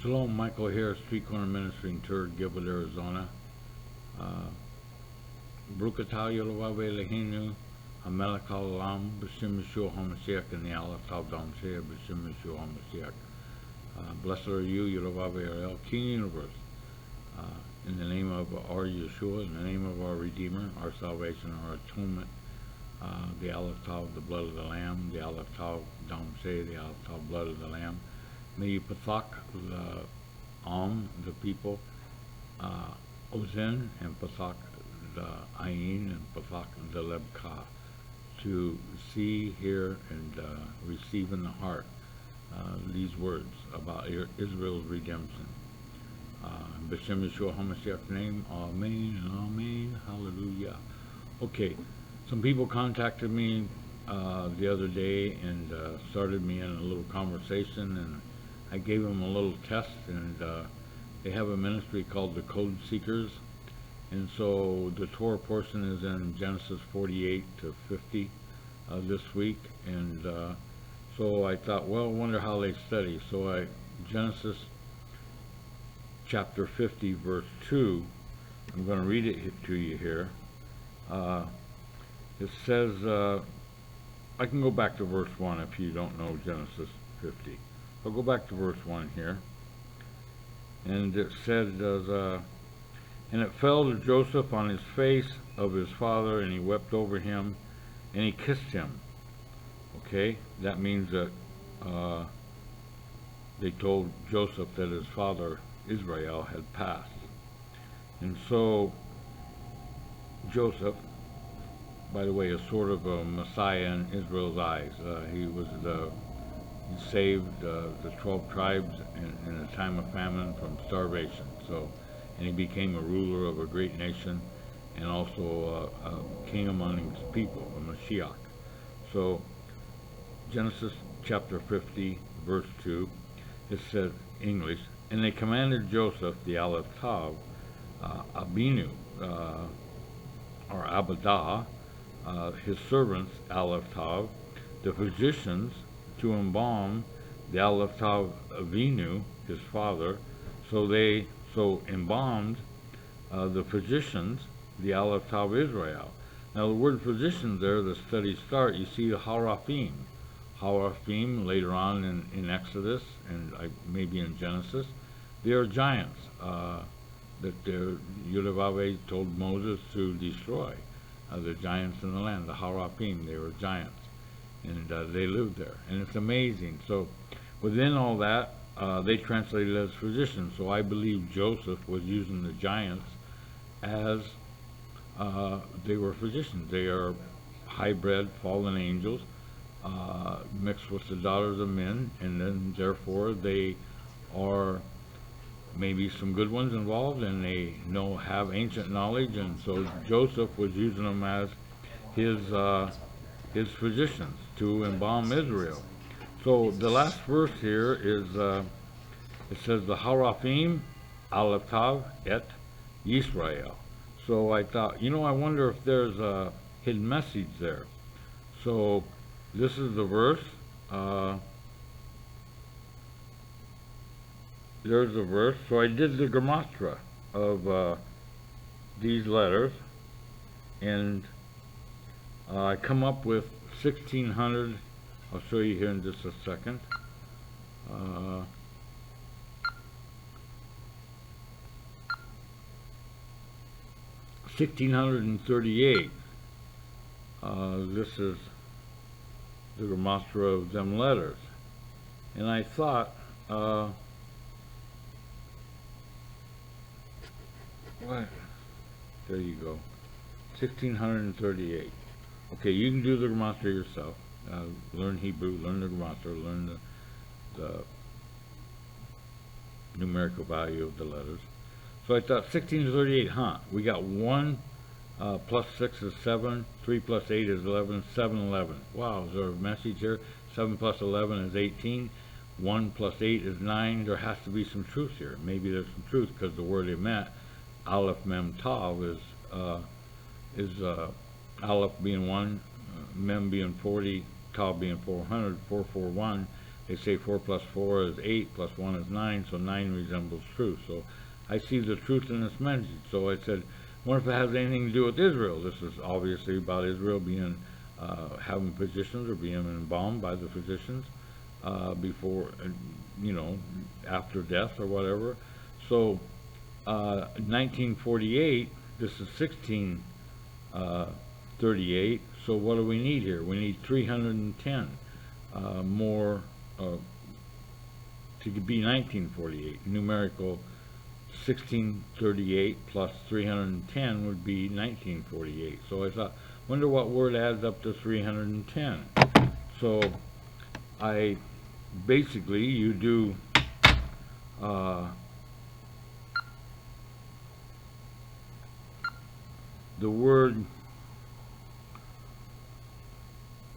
Shalom, Michael here, Street Corner Ministry in Turd, Gilbert, Arizona. Brukatah Yelovave Lehinu, Hamelakal Lam, B'Shem Yeshua HaMashiach, and the Allah Tav Dam Shea, B'Shem Yeshua HaMashiach. Blessed are you, Yelovave Ariel, King Universe. In the name of our Yeshua, in the name of our Redeemer, our salvation, our atonement, the Allah Tav, the blood of the Lamb, the Allah Tav Dam Shea, the Allah Tav, blood of the Lamb. May you pathak the people, Ozen, and pathak the Ayin, and pathak the Lebka, to see, hear, and receive in the heart these words about Israel's redemption. B'Shem Yeshua HaMashiach's name, Amen and Amen, Hallelujah. Okay, some people contacted me the other day and started me in a little conversation, and I gave them a little test, and they have a ministry called the Code Seekers, and so the Torah portion is in Genesis 48 to 50 this week, and so I thought, well, I wonder how they study. So Genesis chapter 50 verse 2, I'm going to read it to you here. It says, I can go back to verse 1 if you don't know Genesis 50. I'll go back to verse 1 here. And it said, and it fell to Joseph on his face of his father, and he wept over him, and he kissed him. Okay, that means that they told Joseph that his father Israel had passed. And so Joseph, by the way, is sort of a Messiah in Israel's eyes. He saved the 12 tribes in a time of famine from starvation. So, and he became a ruler of a great nation, and also a king among his people, a Mashiach. So, Genesis chapter 50, verse 2, it says, English, and they commanded Joseph, the Aleph Tav, Abinu, or Abadah, his servants, Aleph Tav, the physicians, to embalm the Aleph Tav Avinu, his father. So embalmed the physicians, the Aleph Tav Israel. Now the word physicians there, the studies start, you see the Harafim. Harafim later on in Exodus, and maybe in Genesis, they are giants that Yudavave told Moses to destroy. The giants in the land, the Harafim, they were giants. And they lived there, and it's amazing. So within all that, they translated it as physicians. So I believe Joseph was using the giants as they were physicians. They are hybrid fallen angels mixed with the daughters of men, and then therefore they are maybe some good ones involved, and they have ancient knowledge, and so Joseph was using them as his physicians to embalm Israel. So the last verse here is, it says, the Harafim Aleph Tav et Yisrael. So I thought, I wonder if there's a hidden message there. So this is the verse. There's a verse. So I did the gematria of these letters, and I come up with 1600. I'll show you here in just a second. 1638. This is the gematria of them letters, and I thought, what? There you go. 1638. Okay, you can do the gematria yourself. Learn Hebrew, learn the gematria, learn the numerical value of the letters. So I thought 1638, we got 1 plus 6 is 7, 3 plus 8 is 11, 7, 11. Wow, is there a message here? 7 plus 11 is 18, 1 plus 8 is 9. There has to be some truth here. Maybe there's some truth, because the word it meant, Aleph Mem Tav, is Aleph being 1, Mem being 40, Tav being 400, 441. they say 4 plus 4 is 8, plus 1 is 9, so 9 resembles truth. So I see the truth in this message. So I said, what if it has anything to do with Israel? This is obviously about Israel being, having physicians or being embalmed by the physicians before, after death or whatever. So 1948, this is 1638. So what do we need here? We need 310 more to be 1948. Numerical 1638 plus 310 would be 1948. So I thought, wonder what word adds up to 310. So I basically, you do the word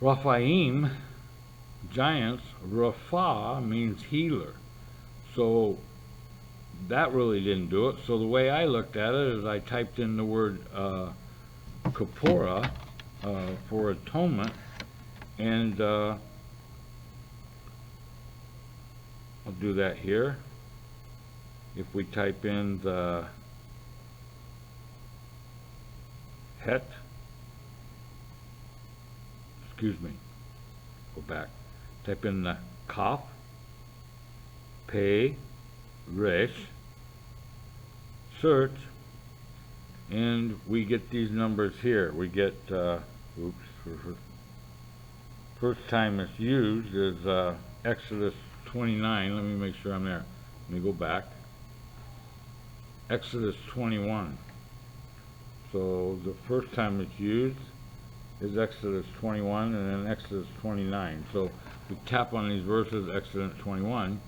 Raphaim, giants. Rapha means healer. So that really didn't do it. So the way I looked at it is I typed in the word KIPPUR for atonement, and I'll do that here. If we type in the het, go back, type in the kaf, pay, resh, search, and we get these numbers here. We get, first time it's used is Exodus 29. Let me make sure I'm there. Let me go back. Exodus 21. So the first time it's used is Exodus 21 and then Exodus 29. So we tap on these verses, Exodus 21,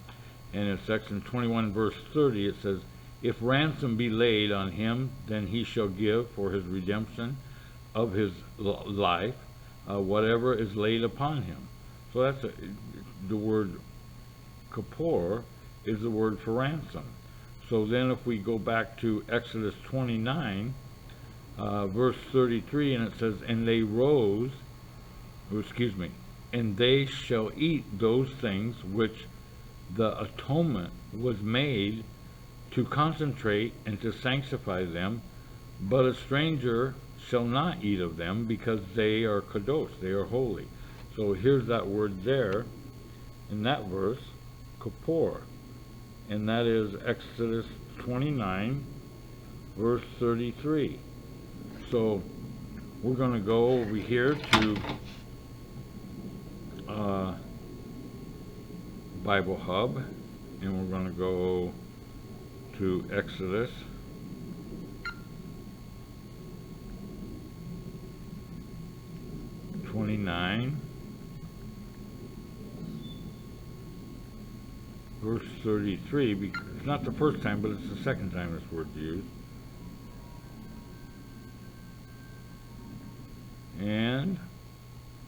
and in section 21 verse 30 it says, if ransom be laid on him, then he shall give for his redemption of his life whatever is laid upon him. So that's the word KIPPUR is the word for ransom. So then if we go back to Exodus 29 verse 33, and it says, and they rose, and they shall eat those things which the atonement was made to concentrate and to sanctify them, but a stranger shall not eat of them, because they are kadosh, they are holy. So here's that word there in that verse, KIPPUR, and that is Exodus 29 verse 33. So we're going to go over here to Bible Hub, and we're going to go to Exodus 29 verse 33. Because it's not the first time, but it's the second time this word's used. And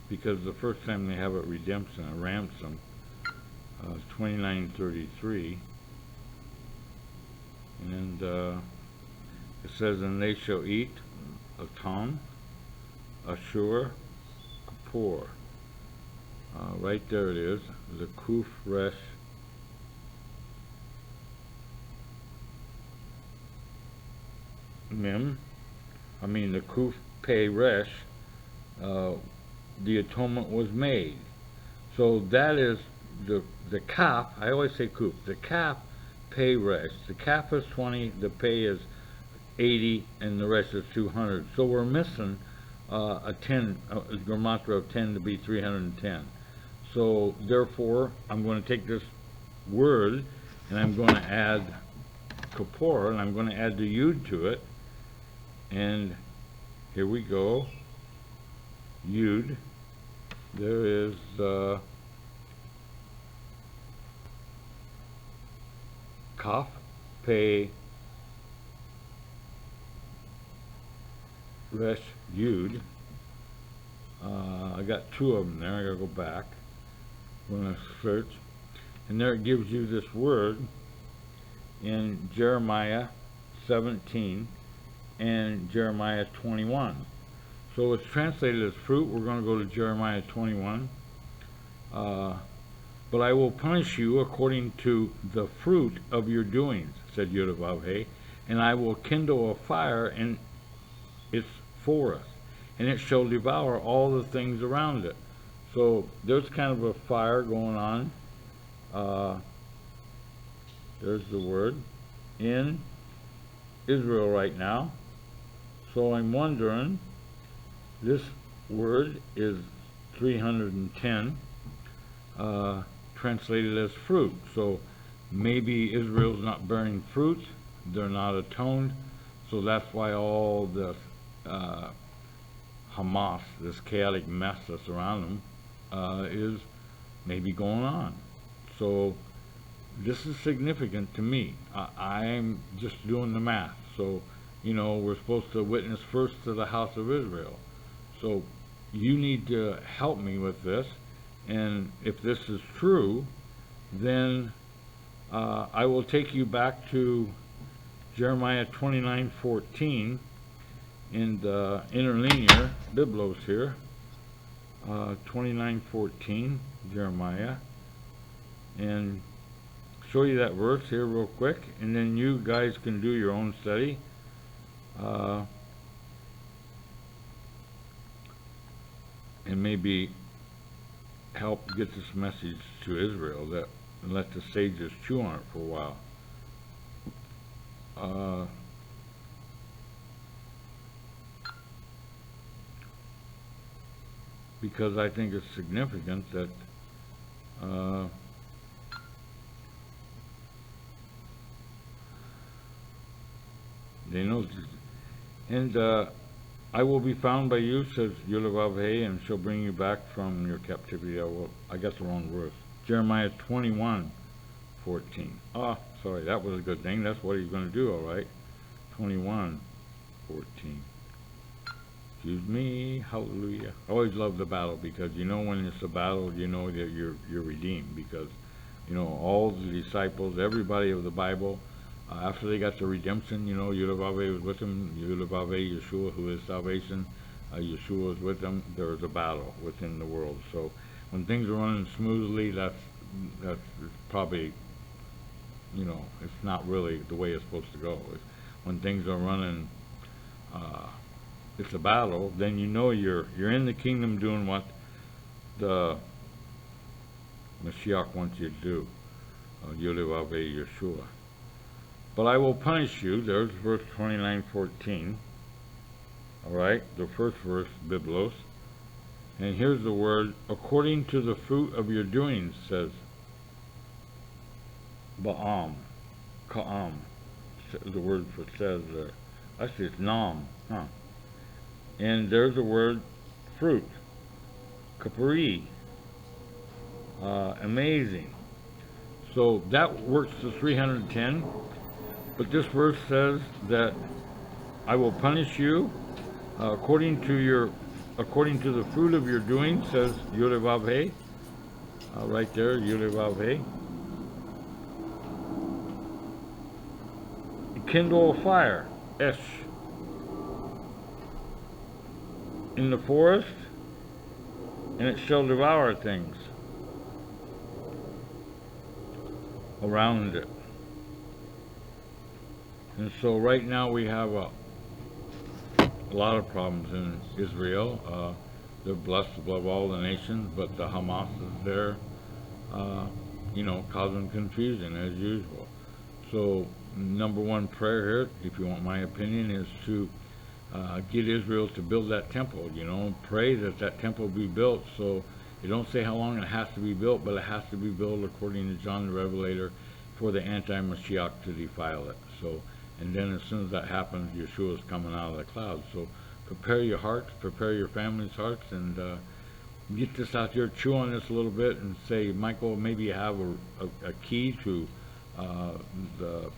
because the first time they have a redemption, a ransom, 29:33, and it says, and they shall eat Atom, Ashur, KIPPUR. Right there it is, the Kuf Resh Mim, the Kuf Pei Resh, the atonement was made. So that is the kaf. I always say kuf. The kaf pei resh. The kaf is 20, the pei is 80, and the rest is 200. So we're missing a 10, a gematria of 10 to be 310. So therefore, I'm going to take this word and I'm going to add KIPPUR, and I'm going to add the yud to it. And here we go. Yud. There is Kaf, Pei, Resh, Yud. I got two of them there. I gotta go back. I'm gonna search, and there it gives you this word in Jeremiah 17 and Jeremiah 21. So it's translated as fruit. We're going to go to Jeremiah 21. But I will punish you according to the fruit of your doings, said Yudavavhe, and I will kindle a fire in its forest, and it shall devour all the things around it. So there's kind of a fire going on. There's the word in Israel right now. So I'm wondering, this word is 310, translated as fruit. So maybe Israel's not bearing fruit, they're not atoned, so that's why all this Hamas, this chaotic mess that's around them, is maybe going on. So this is significant to me. I'm just doing the math. So, we're supposed to witness first to the house of Israel. So you need to help me with this. And if this is true, then I will take you back to Jeremiah 29:14 in the interlinear biblos here. 29:14, Jeremiah, and show you that verse here real quick, and then you guys can do your own study. And maybe help get this message to Israel, that and let the sages chew on it for a while. Because I think it's significant that they know. And I will be found by you, says Yudavavhe, and shall bring you back from your captivity. I got the wrong verse. Jeremiah 21:14. Sorry, that was a good thing. That's what he's going to do, all right. 21:14. Excuse me, hallelujah. I always love the battle, because when it's a battle, you know that you're redeemed, because all the disciples, everybody of the Bible, after they got the redemption, Yudavavhe was with them. Yudavavhe, Yeshua, who is salvation, Yeshua was with them. There was a battle within the world. So when things are running smoothly, that's probably, it's not really the way it's supposed to go. When things are running, it's a battle, then you're in the kingdom doing what the Mashiach wants you to do. Yudavavhe, Yeshua. But I will punish you. There's verse 29:14. All right, the first verse, Biblos. And here's the word, according to the fruit of your doings, says Ba'am, Ka'am. The word for says there. Actually, it's Nam. And there's the word fruit, KIPPUR. Amazing. So that works to 310. But this verse says that I will punish you according to the fruit of your doing, says Yudavavhe. Right there, Yudavavhe. Kindle a fire, Esh, in the forest, and it shall devour things around it. And so right now we have a lot of problems in Israel. They're blessed above all the nations, but the Hamas is there, causing confusion as usual. So number one prayer here, if you want my opinion, is to get Israel to build that temple. Pray that temple be built. So you don't say how long it has to be built, but it has to be built according to John the Revelator for the anti-Mashiach to defile it. So, and then as soon as that happens, Yeshua is coming out of the clouds. So prepare your hearts, prepare your family's hearts, and get this out there, chew on this a little bit, and say, Michael, maybe you have a key to the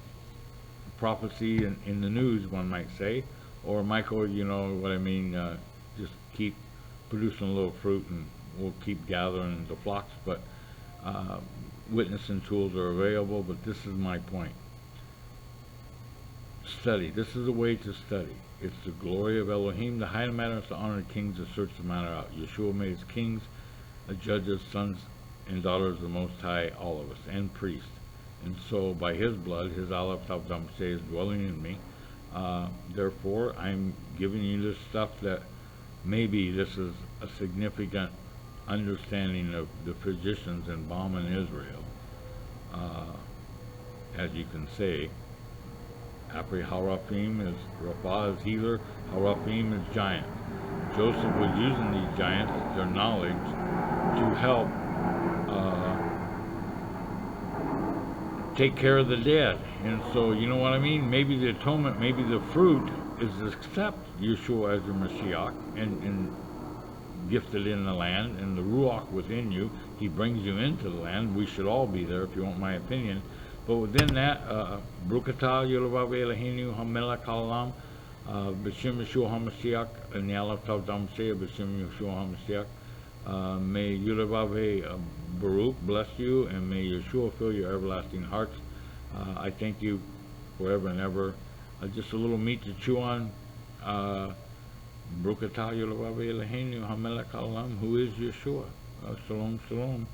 prophecy in the news, one might say. Or Michael, you know what I mean, just keep producing a little fruit, and we'll keep gathering the flocks. But witnessing tools are available, but this is my point. Study. This is a way to study. It's the glory of Elohim, the high matter, it's the honor of kings to search the matter out. Yeshua made his kings, judges, sons and daughters of the Most High, all of us, and priests. And so by his blood, his Aleph Tav Dam Seh is dwelling in me. Therefore, I'm giving you this stuff that maybe this is a significant understanding of the physicians in Balm in Israel. As you can say, Apri Harafim is Rapha is healer, Harafim is giant. Joseph was using these giants, their knowledge, to help take care of the dead. And so, you know what I mean? Maybe the atonement, maybe the fruit is to accept Yeshua as your Mashiach and gifted in the land, and the Ruach within you, he brings you into the land. We should all be there, if you want my opinion. But within that, Brukata Yelovav Eloheinu HaMelech HaOlam, B'Shem Yeshua HaMashiach, and the Aleph Tav Dam Seh, B'Shem Yeshua HaMashiach. May Yelovav Baruch bless you, and may Yeshua fill your everlasting hearts. I thank you forever and ever. Just a little meat to chew on. Brukata Yelovav Eloheinu HaMelech HaOlam, who is Yeshua. Shalom, shalom.